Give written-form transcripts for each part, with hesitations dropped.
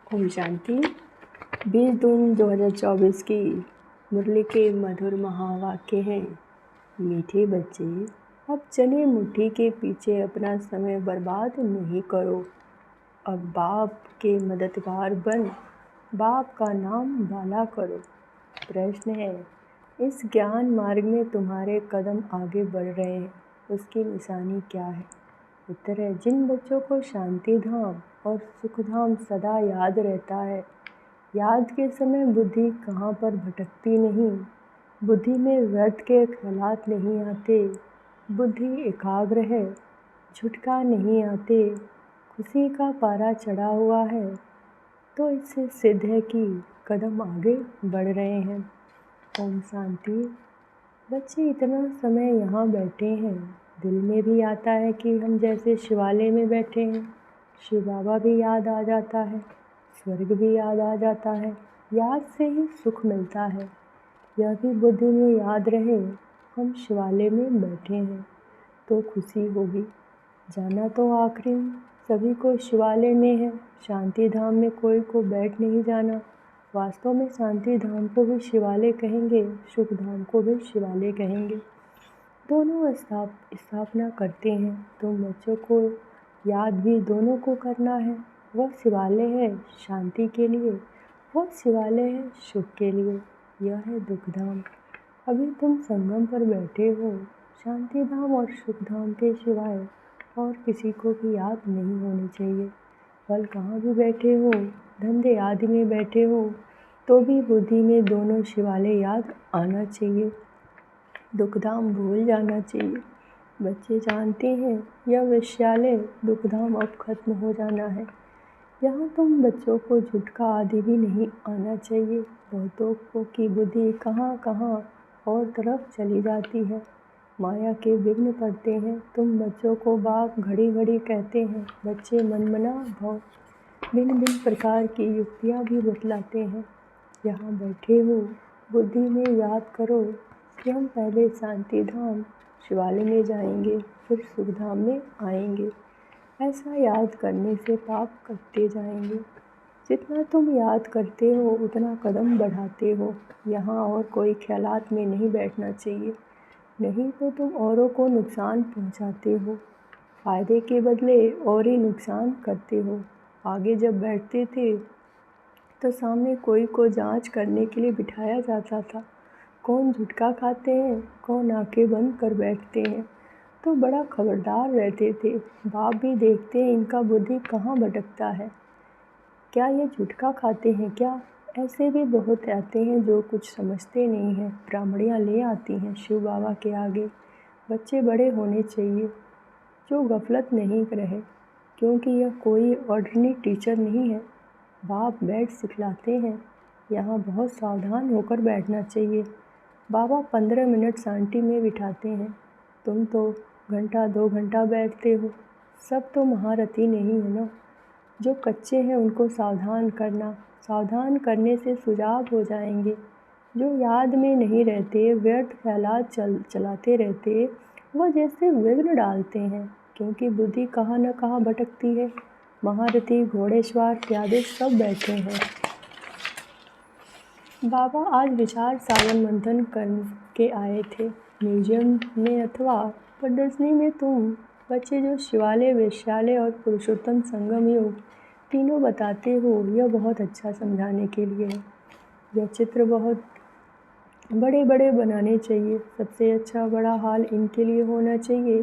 ओम शांति। 20 जून 2024 की मुरली के मधुर महावाक्य हैं। मीठे बच्चे, अब चने मुट्ठी के पीछे अपना समय बर्बाद नहीं करो। अब बाप के मददगार बन बाप का नाम वाला करो। प्रश्न है, इस ज्ञान मार्ग में तुम्हारे कदम आगे बढ़ रहे हैं, उसकी निशानी क्या है? उत्तर है, जिन बच्चों को शांति धाम और सुख धाम सदा याद रहता है। याद के समय बुद्धि कहाँ पर भटकती नहीं, बुद्धि में व्यर्थ के ख्यालात नहीं आते, बुद्धि एकाग्र है, झुटका नहीं आते, खुशी का पारा चढ़ा हुआ है, तो इससे सिद्ध है कि कदम आगे बढ़ रहे हैं। ओम शांति। बच्चे इतना समय यहाँ बैठे हैं, दिल में भी आता है कि हम जैसे शिवालय में बैठे हैं। शिव बाबा भी याद आ जाता है, स्वर्ग भी याद आ जाता है। याद से ही सुख मिलता है। यह भी बुद्धि में याद रहे, हम शिवालय में बैठे हैं तो खुशी होगी। जाना तो आखिरी सभी को शिवालय में है, शांति धाम में कोई को बैठ नहीं जाना। वास्तव में शांति धाम को भी शिवालय कहेंगे, सुख धाम को भी शिवालय कहेंगे। दोनों स्थापना करते हैं। तुम बच्चों को याद भी दोनों को करना है। वह शिवालय है शांति के लिए, वह शिवालय है सुख के लिए। यह है दुख धाम। अभी तुम संगम पर बैठे हो। शांति धाम और सुख धाम के सिवाय और किसी को भी याद नहीं होनी चाहिए। कल कहाँ भी बैठे हो, धंधे आदि में बैठे हो, तो भी बुद्धि में दोनों शिवालय याद आना चाहिए। दुखधाम भूल जाना चाहिए। बच्चे जानते हैं यह विश्यालय दुखधाम अब खत्म हो जाना है। यहाँ तुम बच्चों को झुटका आदि भी नहीं आना चाहिए। बहुतों की बुद्धि कहाँ कहाँ और तरफ चली जाती है, माया के विघ्न पड़ते हैं। तुम बच्चों को बाप घड़ी घड़ी कहते हैं। बच्चे मनमना भाव भिन्न भिन्न प्रकार की युक्तियाँ भी बतलाते हैं। यहाँ बैठे हो, बुद्धि में याद करो कि हम पहले शांति धाम शिवालय में जाएंगे, फिर सुख धाम में आएंगे। ऐसा याद करने से पाप कटते जाएंगे। जितना तुम याद करते हो उतना कदम बढ़ाते हो। यहाँ और कोई ख्यालात में नहीं बैठना चाहिए, नहीं तो तुम औरों को नुकसान पहुँचाते हो। फ़ायदे के बदले और ही नुकसान करते हो। आगे जब बैठते थे तो सामने कोई को जांच करने के लिए बिठाया जाता था। कौन झुटका खाते हैं, कौन आंखें बंद कर बैठते हैं, तो बड़ा खबरदार रहते थे। बाप भी देखते हैं इनका बुद्धि कहाँ भटकता है। क्या ये झुटका खाते हैं क्या? ऐसे भी बहुत आते हैं जो कुछ समझते नहीं हैं। ब्राह्मणियाँ ले आती हैं शिव बाबा के आगे। बच्चे बड़े होने चाहिए जो गफलत नहीं रहे, क्योंकि यह कोई ऑर्डिनरी टीचर नहीं है। बाप बैठ सिखलाते हैं। यहाँ बहुत सावधान होकर बैठना चाहिए। बाबा 15 मिनट शांति में बिठाते हैं। तुम तो घंटा 2 घंटा बैठते हो। सब तो महारथी नहीं है ना। जो कच्चे हैं उनको सावधान करना। सावधान करने से सुझाव हो जाएंगे। जो याद में नहीं रहते, व्यर्थ ख्यालात चलाते रहते, वह जैसे विघ्न डालते हैं, क्योंकि बुद्धि कहाँ न कहाँ भटकती है। महारथी, घोड़ेसवार, प्यादे सब बैठे हैं। बाबा आज विचार सागर मंथन करके आए थे। म्यूजियम में अथवा प्रदर्शनी में तुम बच्चे जो शिवालय, वेश्यालय और पुरुषोत्तम संगम योग तीनों बताते हो, यह बहुत अच्छा समझाने के लिए है। यह चित्र बहुत बड़े बड़े बनाने चाहिए। सबसे अच्छा बड़ा हाल इनके लिए होना चाहिए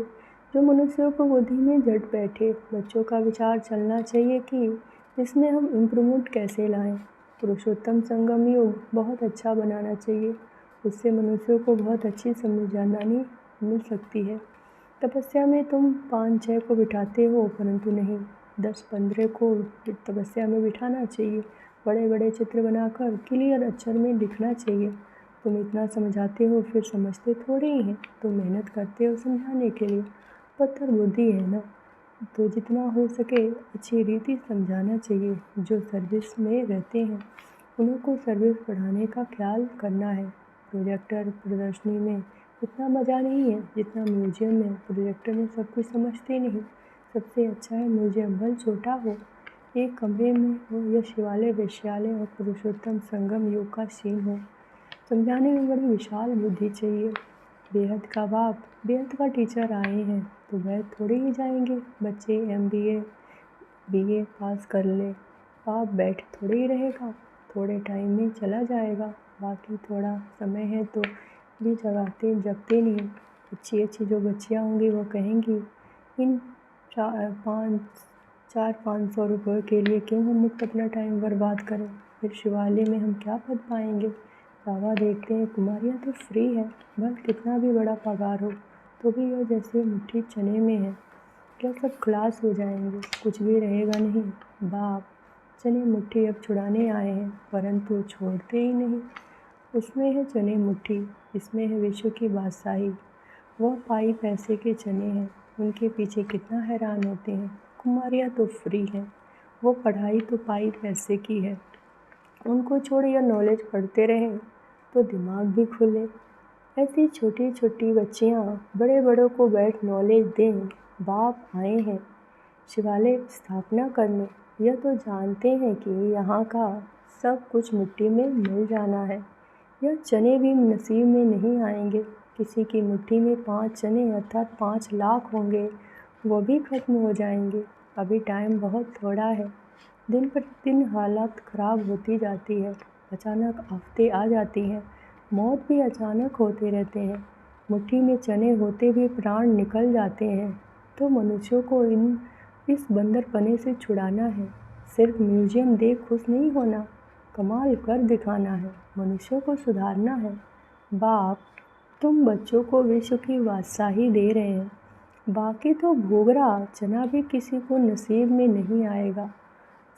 जो मनुष्यों को बुद्धि में झट बैठे। बच्चों का विचार चलना चाहिए कि इसमें हम इम्प्रूवमेंट कैसे लाएं। पुरुषोत्तम संगम योग बहुत अच्छा बनाना चाहिए, उससे मनुष्यों को बहुत अच्छी समझानी मिल सकती है। तपस्या में तुम 5-6 को बिठाते हो, परंतु नहीं, 10-15 को तपस्या में बिठाना चाहिए। बड़े बड़े चित्र बनाकर क्लियर अक्षर में लिखना चाहिए। तुम इतना समझाते हो, फिर समझते थोड़े ही हैं। तुम मेहनत करते हो समझाने के लिए। पत्थर बुद्धि है ना, तो जितना हो सके अच्छी रीति समझाना चाहिए। जो सर्विस में रहते हैं उनको सर्विस बढ़ाने का ख्याल करना है। प्रोजेक्टर प्रदर्शनी में इतना मज़ा नहीं है जितना म्यूजियम में। प्रोजेक्टर में सब कुछ समझते नहीं। सबसे अच्छा है म्यूजियम, भले छोटा हो एक कमरे में हो या शिवालय वेश्यालय और पुरुषोत्तम संगम युग का सीन हो, समझाने में बड़ी विशाल बुद्धि चाहिए। बेहद का बाप बेहद का टीचर आए हैं तो बेहद थोड़े ही जाएंगे। बच्चे MBA BA पास कर ले, बाप बैठ थोड़े ही रहेगा, थोड़े टाइम में चला जाएगा। बाकी थोड़ा समय है तो भी जगते नहीं। अच्छी अच्छी जो बच्चियाँ होंगी वो कहेंगी, इन 400-500 रुपये के लिए क्यों हम मुफ्त अपना टाइम बर्बाद करें, फिर शिवालय में हम क्या पद पाएंगे। बाबा देखते हैं कुमारियाँ तो फ्री है, भले कितना भी बड़ा पगार हो तो भी यह जैसे मुट्ठी चने में है। क्या सब खलास हो जाएंगे, कुछ भी रहेगा नहीं। बाप चने मुट्ठी अब छुड़ाने आए हैं, परंतु छोड़ते ही नहीं। उसमें है चने मुट्ठी, इसमें है विश्व की बादशाही। वह पाई पैसे के चने हैं, उनके पीछे कितना हैरान होते हैं। कुमारियाँ तो फ्री हैं, वो पढ़ाई तो पाई पैसे की है। उनको छोड़ या नॉलेज पढ़ते रहें तो दिमाग भी खुले। ऐसी छोटी छोटी बच्चियाँ बड़े बड़ों को बैठ नॉलेज दें। बाप आए हैं शिवालय स्थापना करने, यह तो जानते हैं कि यहाँ का सब कुछ मिट्टी में मिल जाना है। यह चने भी नसीब में नहीं आएंगे। किसी की मुट्ठी में 5 चने अर्थात 5 लाख होंगे, वो भी खत्म हो जाएंगे। अभी टाइम बहुत थोड़ा है। दिन प्रतिदिन हालत ख़राब होती जाती है, अचानक आफतें आ जाती हैं, मौत भी अचानक होते रहते हैं। मुट्ठी में चने होते भी प्राण निकल जाते हैं। तो मनुष्यों को इस बंदरपने से छुड़ाना है। सिर्फ म्यूजियम देख खुश नहीं होना, कमाल कर दिखाना है, मनुष्यों को सुधारना है। बाप तुम बच्चों को विश्व की बादशाही दे रहे हैं, बाकी तो भोगरा चना भी किसी को नसीब में नहीं आएगा,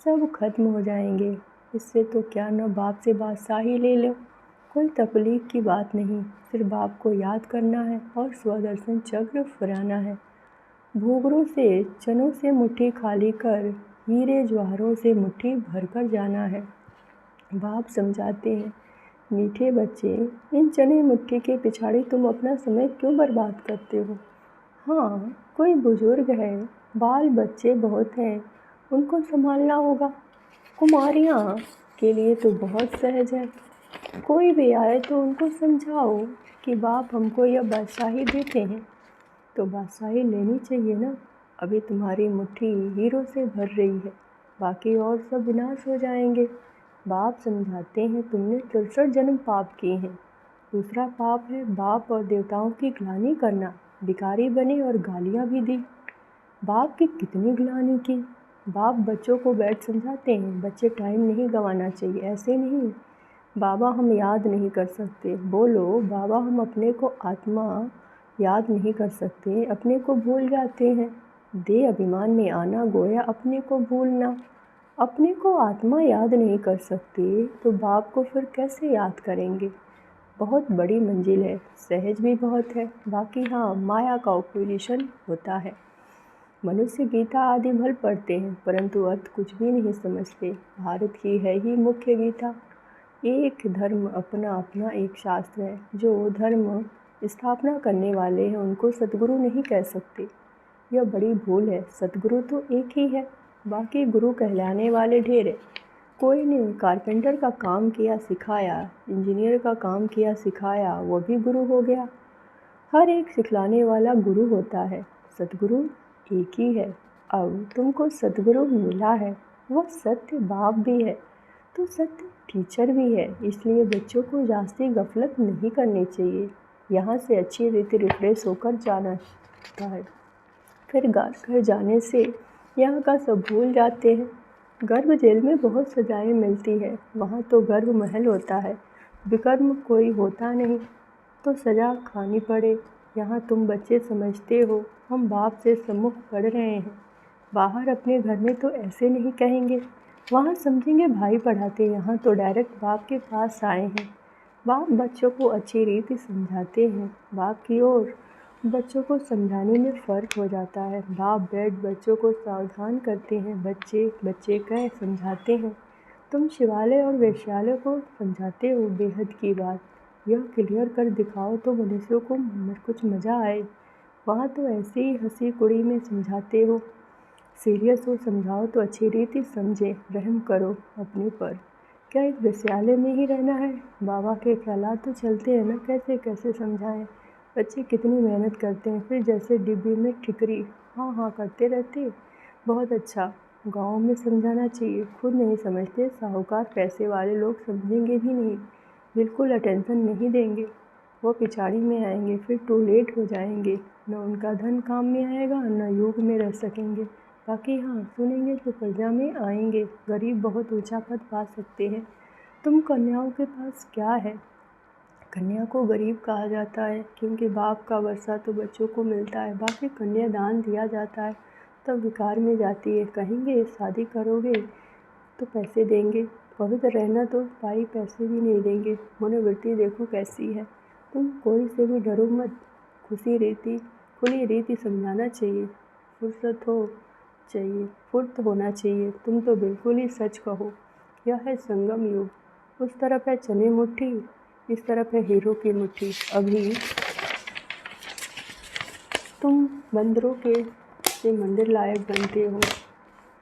सब खत्म हो जाएंगे। इससे तो क्या न बाप से बादशाही ले लो। कोई तकलीफ की बात नहीं, सिर्फ बाप को याद करना है और स्वदर्शन चक्र फहराना है। भोगरों से चनों से मुट्ठी खाली कर, हीरे जवाहरों से मुट्ठी भरकर जाना है। बाप समझाते हैं, मीठे बच्चे, इन चने मुट्ठी के पिछाड़ी तुम अपना समय क्यों बर्बाद करते हो। हाँ, कोई बुजुर्ग है, बाल बच्चे बहुत हैं, उनको संभालना होगा। कुमारियाँ के लिए तो बहुत सहज है। कोई भी आए तो उनको समझाओ कि बाप हमको यह बादशाही देते हैं तो बादशाही लेनी चाहिए ना। अभी तुम्हारी मुट्ठी हीरों से भर रही है, बाकी और सब विनाश हो जाएंगे। बाप समझाते हैं, तुमने 63 जन्म पाप किए हैं। दूसरा पाप है बाप और देवताओं की ग्लानि करना, भिखारी बने और गालियाँ भी दी। बाप की कितनी ग्लानि की। बाप बच्चों को बैठ समझाते हैं, बच्चे टाइम नहीं गंवाना चाहिए, ऐसे नहीं। बाबा हम याद नहीं कर सकते, बोलो बाबा हम अपने को आत्मा याद नहीं कर सकते, अपने को भूल जाते हैं। दे अभिमान में आना गोया अपने को भूलना। अपने को आत्मा याद नहीं कर सकते तो बाप को फिर कैसे याद करेंगे। बहुत बड़ी मंजिल है, सहज भी बहुत है, बाकी हाँ माया का ऑपोजिशन होता है। मनुष्य गीता आदि भल पढ़ते हैं परंतु अर्थ कुछ भी नहीं समझते। भारत की है ही मुख्य गीता। एक धर्म अपना अपना एक शास्त्र है, जो धर्म स्थापना करने वाले हैं उनको सतगुरु नहीं कह सकते, यह बड़ी भूल है। सतगुरु तो एक ही है, बाकी गुरु कहलाने वाले ढेर है। कोई ने कारपेंटर का काम किया सिखाया, इंजीनियर का काम किया सिखाया, वो भी गुरु हो गया। हर एक सिखलाने वाला गुरु होता है, सतगुरु एक ही है। अब तुमको सतगुरु मिला है, वह सत्य बाप भी है तो सत्य टीचर भी है। इसलिए बच्चों को जास्ती गफलत नहीं करनी चाहिए। यहाँ से अच्छी रीति रिफ्रेश होकर जाना चाहिए है, फिर घर जाने से यहाँ का सब भूल जाते हैं। गर्भ जेल में बहुत सजाएं मिलती है, वहाँ तो गर्भ महल होता है, विकर्म कोई होता नहीं तो सज़ा खानी पड़े। यहाँ तुम बच्चे समझते हो हम बाप से सम्मुख पढ़ रहे हैं, बाहर अपने घर में तो ऐसे नहीं कहेंगे, वहाँ समझेंगे भाई पढ़ाते, यहाँ तो डायरेक्ट बाप के पास आए हैं। बाप बच्चों को अच्छी रीति समझाते हैं, बाप की ओर बच्चों को समझाने में फ़र्क हो जाता है। बाप बैठ बच्चों को सावधान करते हैं, बच्चे कह समझाते हैं। तुम शिवालय और वेश्यालय को समझाते हो बेहद की बात, यह क्लियर कर दिखाओ तो मनुष्यों को कुछ मज़ा आए। वहाँ तो ऐसे ही हंसी कुड़ी में समझाते हो। सीरियस हो समझाओ तो अच्छी रीति समझे, रहम करो अपने पर। क्या एक विद्यालय में ही रहना है? बाबा के ख्यालात तो चलते हैं ना, कैसे कैसे समझाएं। बच्चे कितनी मेहनत करते हैं, फिर जैसे डिब्बी में ठिकरी हाँ हाँ करते रहते। बहुत अच्छा, गाँव में समझाना चाहिए, खुद नहीं समझते। साहूकार पैसे वाले लोग समझेंगे भी नहीं, बिल्कुल अटेंशन नहीं देंगे। वो पिछाड़ी में आएंगे, फिर टू लेट हो जाएंगे। न उनका धन काम में आएगा, न युग में रह सकेंगे। बाकी हाँ, सुनेंगे तो प्रजा में आएंगे। गरीब बहुत ऊंचा पद पा सकते हैं। तुम कन्याओं के पास क्या है? कन्या को गरीब कहा जाता है क्योंकि बाप का वर्षा तो बच्चों को मिलता है, बाकी कन्यादान दिया जाता है तब विकार में जाती है। कहेंगे शादी करोगे तो पैसे देंगे, पवित्र रहना तो भाई पैसे भी नहीं देंगे। मनोवृत्ति देखो कैसी है। तुम कोई से भी डरो मत, खुली रीति समझाना चाहिए। फुर्त होना चाहिए। तुम तो बिल्कुल ही सच कहो। यह है संगम युग। उस तरफ है चने मुट्ठी, इस तरफ है हीरो की मुट्ठी। अभी तुम बंदरों के से मंदिर लायक बनते हो।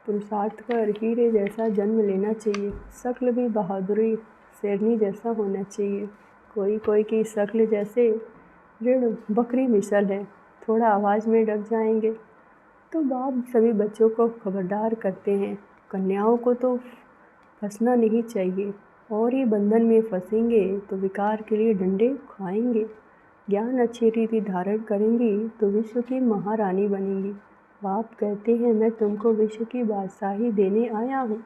पुरुषार्थ कर हीरे जैसा जन्म लेना चाहिए। शक्ल भी बहादुरी शेरनी जैसा होना चाहिए। कोई कोई की शक्ल जैसे ऋण बकरी मिसल है, थोड़ा आवाज़ में डर जाएंगे। तो बाप सभी बच्चों को खबरदार करते हैं, कन्याओं को तो फंसना नहीं चाहिए, और ये बंधन में फंसेंगे तो विकार के लिए डंडे खाएंगे। ज्ञान अच्छी रीति धारण करेंगी तो विश्व की महारानी बनेंगी। बाप कहते हैं मैं तुमको विश्व की बादशाही देने आया हूँ,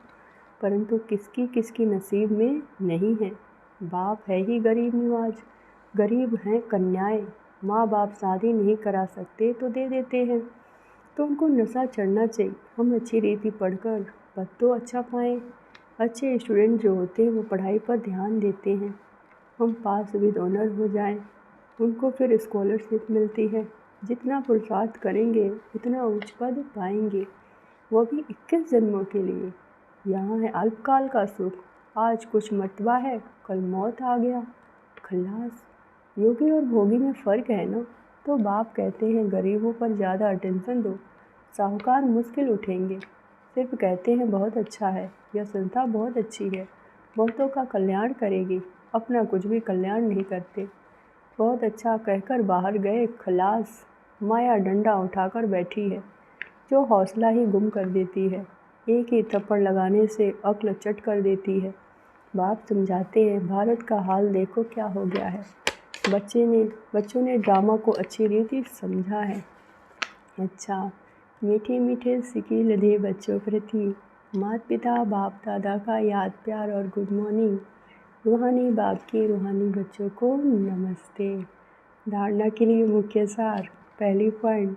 परंतु किसकी किसकी नसीब में नहीं है। बाप है ही गरीब निवाज, गरीब हैं कन्याएं। माँ बाप शादी नहीं करा सकते तो दे देते हैं, तो उनको नशा चढ़ना चाहिए। हम अच्छी रीति पढ़कर पद तो अच्छा पाएँ। अच्छे स्टूडेंट जो होते हैं वो पढ़ाई पर ध्यान देते हैं। हम पास विद ऑनर हो जाएं, उनको फिर स्कॉलरशिप मिलती है। जितना पुरुषार्थ करेंगे उतना उच्च पद पाएंगे, वो भी 21 जन्मों के लिए। यहाँ है अल्पकाल का सुख, आज कुछ मर्तबा है कल मौत आ गया, खल्लास। योगी और भोगी में फ़र्क है ना। तो बाप कहते हैं गरीबों पर ज़्यादा अटेंशन दो, साहूकार मुश्किल उठेंगे। सिर्फ कहते हैं बहुत अच्छा है, यह संस्था बहुत अच्छी है, बहुतों का कल्याण करेगी, अपना कुछ भी कल्याण नहीं करते। बहुत अच्छा कहकर बाहर गए, खलास। माया डंडा उठाकर बैठी है, जो हौसला ही गुम कर देती है। एक ही थप्पड़ लगाने से अक्ल चट कर देती है। बाप समझाते हैं भारत का हाल देखो क्या हो गया है। बच्चों ने ड्रामा को अच्छी रीति समझा है। अच्छा, मीठे मीठे सिक्के लदे बच्चों प्रति माता पिता बाप दादा का याद प्यार और गुड मॉर्निंग। रूहानी बाप की रूहानी बच्चों को नमस्ते। धारणा के लिए मुख्य सार। पहली पॉइंट,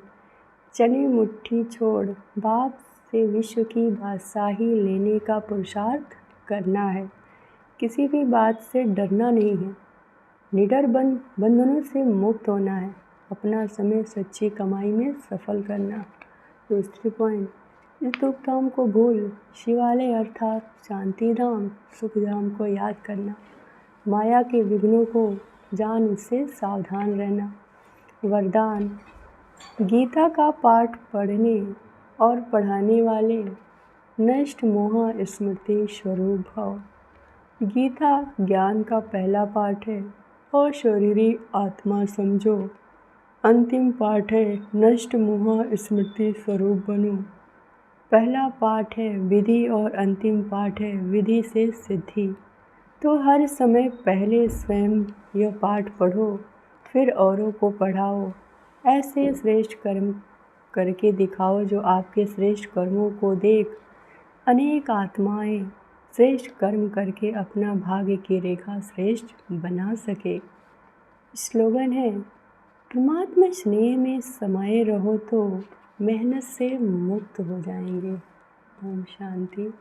चने मुट्ठी छोड़ बाप से विश्व की बादशाही लेने का पुरुषार्थ करना है। किसी भी बात से डरना नहीं है, निडर बंधनों से मुक्त होना है, अपना समय सच्ची कमाई में सफल करना। दूसरी पॉइंट, इस दुख धाम को भूल शिवालय अर्थात शांति धाम सुख धाम को याद करना। माया के विघ्नों को जान उससे सावधान रहना। वरदान, गीता का पाठ पढ़ने और पढ़ाने वाले नष्ट मोह स्मृति स्वरूप भव। गीता ज्ञान का पहला पाठ है और शरीरी आत्मा समझो। अंतिम पाठ है नष्ट मोह स्मृति स्वरूप बनो। पहला पाठ है विधि और अंतिम पाठ है विधि से सिद्धि। तो हर समय पहले स्वयं यह पाठ पढ़ो, फिर औरों को पढ़ाओ। ऐसे श्रेष्ठ कर्म करके दिखाओ जो आपके श्रेष्ठ कर्मों को देख अनेक आत्माएं श्रेष्ठ कर्म करके अपना भाग्य की रेखा श्रेष्ठ बना सके। स्लोगन है, परमात्मा स्नेह में समाये रहो तो मेहनत से मुक्त हो जाएंगे। ओम शांति।